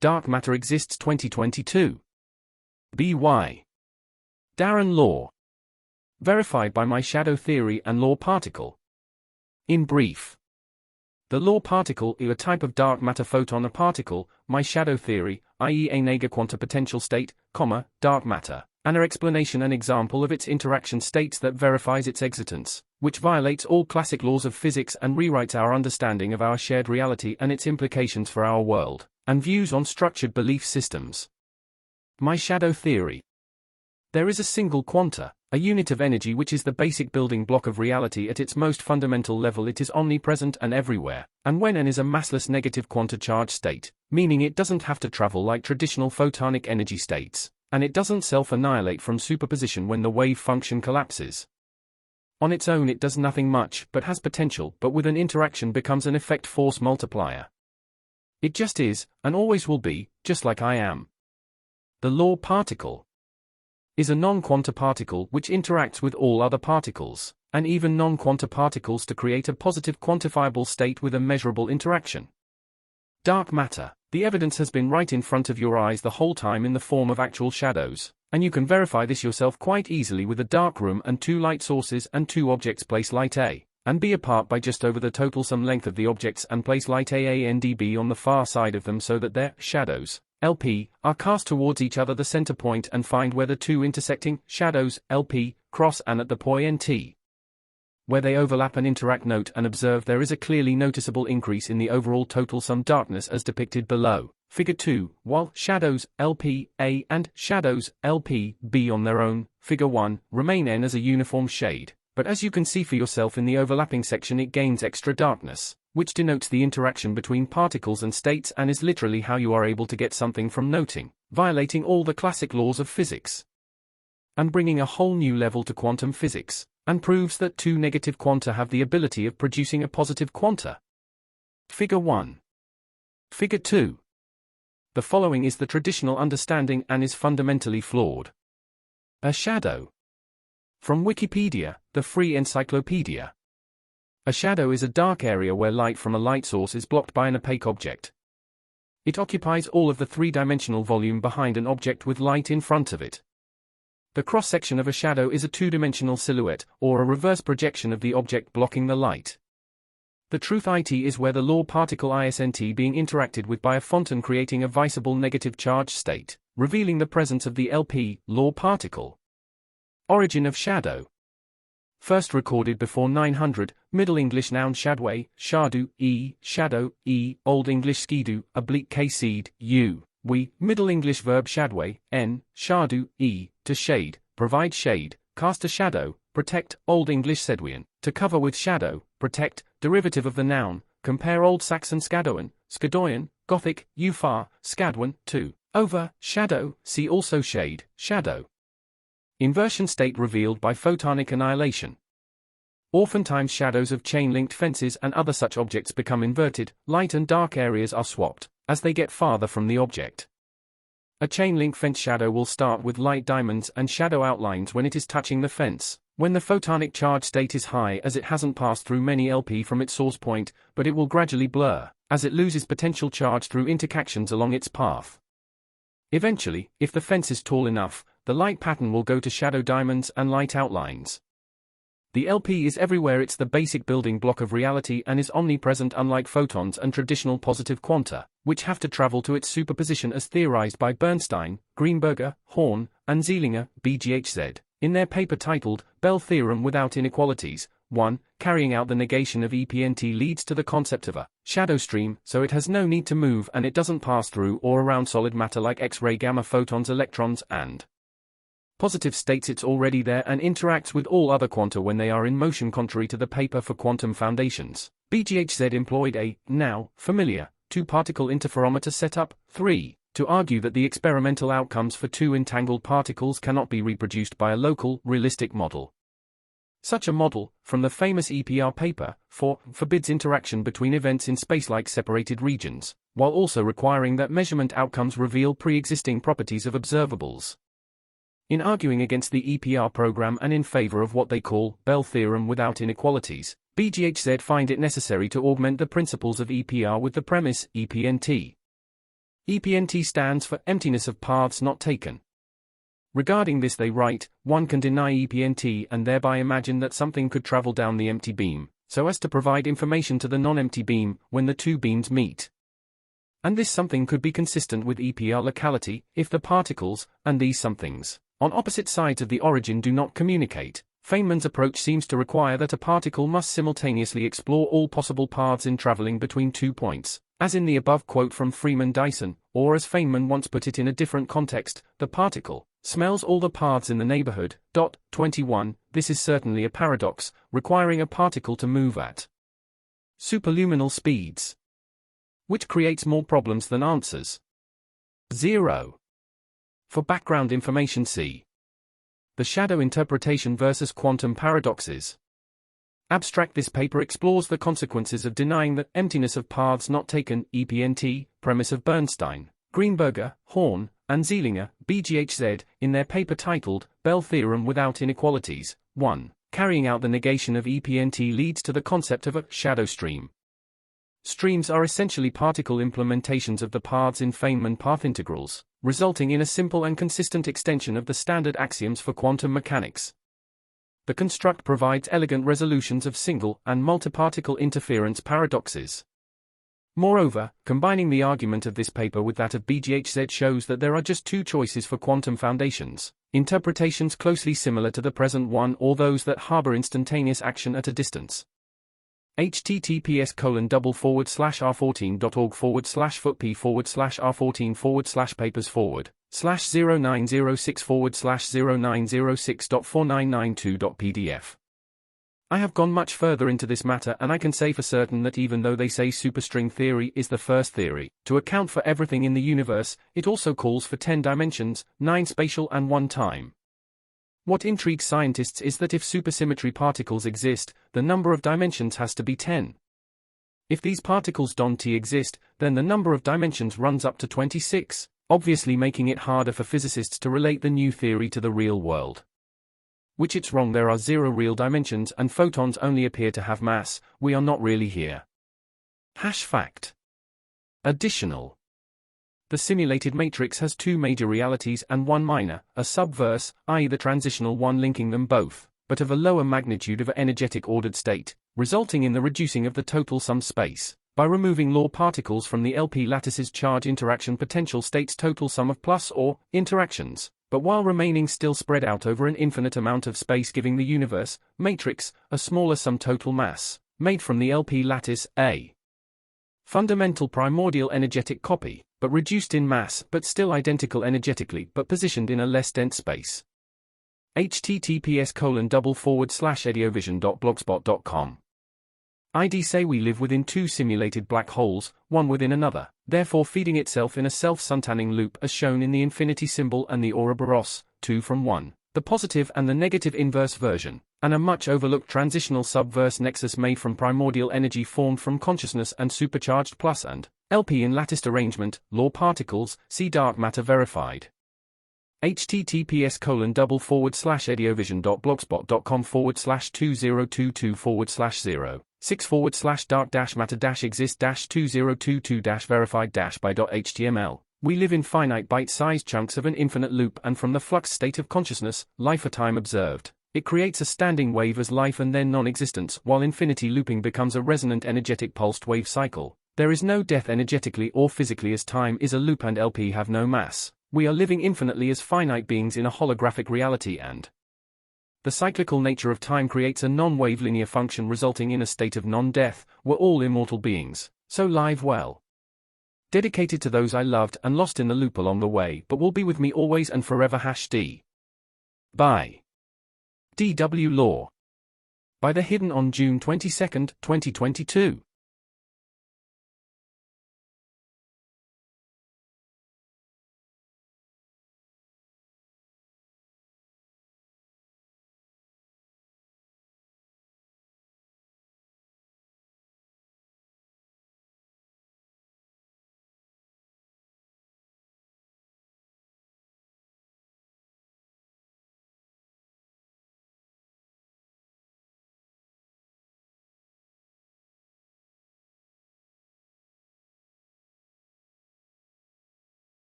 Dark Matter Exists 2022. B.Y. Darren Law. Verified by my shadow theory and law particle. In brief, the law particle is a type of dark matter photon or particle, my shadow theory, i.e. a nega quanta potential state, dark matter, and an explanation and example of its interaction states that verifies its exitance, which violates all classic laws of physics and rewrites our understanding of our shared reality and its implications for our world, and views on structured belief systems. My shadow theory. There is a single quanta, a unit of energy which is the basic building block of reality at its most fundamental level. It is omnipresent and everywhere, and when n is a massless negative quanta charge state, meaning it doesn't have to travel like traditional photonic energy states, and it doesn't self-annihilate from superposition when the wave function collapses. On its own it does nothing much but has potential, but with an interaction becomes an effect force multiplier. It just is, and always will be, just like I am. The law particle is a non-quanta particle which interacts with all other particles, and even non-quanta particles to create a positive quantifiable state with a measurable interaction. Dark matter. The evidence has been right in front of your eyes the whole time in the form of actual shadows, and you can verify this yourself quite easily with a dark room and two light sources and two objects. Place light A and B apart by just over the total sum length of the objects and place light A and B on the far side of them so that their shadows, LP, are cast towards each other, the center point, and find where the two intersecting shadows, LP, cross and at the point T, where they overlap and interact. Note and observe there is a clearly noticeable increase in the overall total sum darkness as depicted below, figure 2, while shadows, LP, A and shadows, LP, B on their own, figure 1, remain N as a uniform shade. But as you can see for yourself in the overlapping section, it gains extra darkness, which denotes the interaction between particles and states and is literally how you are able to get something from noting, violating all the classic laws of physics, and bringing a whole new level to quantum physics, and proves that two negative quanta have the ability of producing a positive quanta. Figure 1. Figure 2. The following is the traditional understanding and is fundamentally flawed. A shadow. From Wikipedia, the free encyclopedia. A shadow is a dark area where light from a light source is blocked by an opaque object. It occupies all of the three-dimensional volume behind an object with light in front of it. The cross-section of a shadow is a two-dimensional silhouette, or a reverse projection of the object blocking the light. The truth it is where the law particle isn't being interacted with by a photon, creating a visible negative charge state, revealing the presence of the LP, law particle. Origin of shadow. First recorded before 900, Middle English noun shadway, shadu, shadow, Old English skidu, oblique k seed, we, Middle English verb shadway, shadu, to shade, provide shade, cast a shadow, protect, Old English sedwian, to cover with shadow, protect, derivative of the noun, compare Old Saxon skadoan, skadoyan, Gothic, far, skadwan, to, over, shadow, see also shade, shadow. Inversion state revealed by photonic annihilation. Oftentimes shadows of chain-linked fences and other such objects become inverted, light and dark areas are swapped, as they get farther from the object. A chain-link fence shadow will start with light diamonds and shadow outlines when it is touching the fence, when the photonic charge state is high, as it hasn't passed through many LP from its source point, but it will gradually blur, as it loses potential charge through interactions along its path. Eventually, if the fence is tall enough, the light pattern will go to shadow diamonds and light outlines. The LP is everywhere. It's the basic building block of reality and is omnipresent, unlike photons and traditional positive quanta, which have to travel to its superposition as theorized by Bernstein, Greenberger, Horn, and Zeilinger, BGHZ, in their paper titled, Bell Theorem Without Inequalities. 1. Carrying out the negation of EPNT leads to the concept of a shadow stream, so it has no need to move and it doesn't pass through or around solid matter like X-ray gamma photons, electrons, and positive states. It's already there and interacts with all other quanta when they are in motion. Contrary to the paper for quantum foundations, BGHZ employed a, now, familiar, two-particle interferometer setup. 3. To argue that the experimental outcomes for two entangled particles cannot be reproduced by a local, realistic model. Such a model, from the famous EPR paper, forbids interaction between events in space-like separated regions, while also requiring that measurement outcomes reveal pre-existing properties of observables. In arguing against the EPR program and in favor of what they call Bell Theorem Without Inequalities, BGHZ find it necessary to augment the principles of EPR with the premise EPNT EPNT stands for emptiness of paths not taken. Regarding this they write, one can deny EPNT and thereby imagine that something could travel down the empty beam, so as to provide information to the non-empty beam when the two beams meet. And this something could be consistent with EPR locality if the particles, and these somethings, on opposite sides of the origin do not communicate. Feynman's approach seems to require that a particle must simultaneously explore all possible paths in traveling between 2 points, as in the above quote from Freeman Dyson, or as Feynman once put it in a different context, the particle smells all the paths in the neighborhood. 21. This is certainly a paradox, requiring a particle to move at superluminal speeds, which creates more problems than answers. 0. For background information see the shadow interpretation versus quantum paradoxes. Abstract. This paper explores the consequences of denying the emptiness of paths not taken EPNT premise of Bernstein, Greenberger, Horn, and Zeilinger, BGHZ, in their paper titled Bell Theorem Without Inequalities. 1. Carrying out the negation of EPNT leads to the concept of a shadow stream. Streams are essentially particle implementations of the paths in Feynman path integrals, resulting in a simple and consistent extension of the standard axioms for quantum mechanics. The construct provides elegant resolutions of single and multiparticle interference paradoxes. Moreover, combining the argument of this paper with that of BGHZ shows that there are just two choices for quantum foundations, interpretations closely similar to the present one or those that harbor instantaneous action at a distance. https://r14.org/footp/papers/0906/0906.4992.pdf. I have gone much further into this matter and I can say for certain that even though they say superstring theory is the first theory to account for everything in the universe, it also calls for 10 dimensions, 9 spatial and 1 time. What intrigues scientists is that if supersymmetry particles exist, the number of dimensions has to be 10. If these particles don't exist, then the number of dimensions runs up to 26, obviously making it harder for physicists to relate the new theory to the real world. Which it's wrong, there are 0 real dimensions and photons only appear to have mass, we are not really here. #fact. Additional. The simulated matrix has 2 major realities and 1 minor, a subverse, i.e. the transitional one linking them both, but of a lower magnitude of an energetic ordered state, resulting in the reducing of the total sum space, by removing Law particles from the LP lattice's charge interaction potential state's total sum of plus or interactions, but while remaining still spread out over an infinite amount of space, giving the universe matrix a smaller sum total mass, made from the LP lattice, a fundamental primordial energetic copy, but reduced in mass but still identical energetically but positioned in a less dense space. https://ediovision.blogspot.com. I'd say we live within 2 simulated black holes, one within another, therefore feeding itself in a self-suntanning loop as shown in the infinity symbol and the Ouroboros, 2 from 1, the positive and the negative inverse version, and a much overlooked transitional subverse nexus made from primordial energy formed from consciousness and supercharged plus and LP in latticed arrangement, Law particles, see dark matter verified. https://ediovision.blogspot.com/2022//6/dark-matter-exist-2022-verified-by.html. We live in finite bite-sized chunks of an infinite loop, and from the flux state of consciousness, life or time observed, it creates a standing wave as life and then non-existence, while infinity looping becomes a resonant energetic pulsed wave cycle. There is no death energetically or physically as time is a loop and LP have no mass. We are living infinitely as finite beings in a holographic reality, and the cyclical nature of time creates a non-wave linear function resulting in a state of non-death. We're all immortal beings, so live well. Dedicated to those I loved and lost in the loop along the way, but will be with me always and forever. #D. By D.W. Law. By The Hidden on June 22, 2022.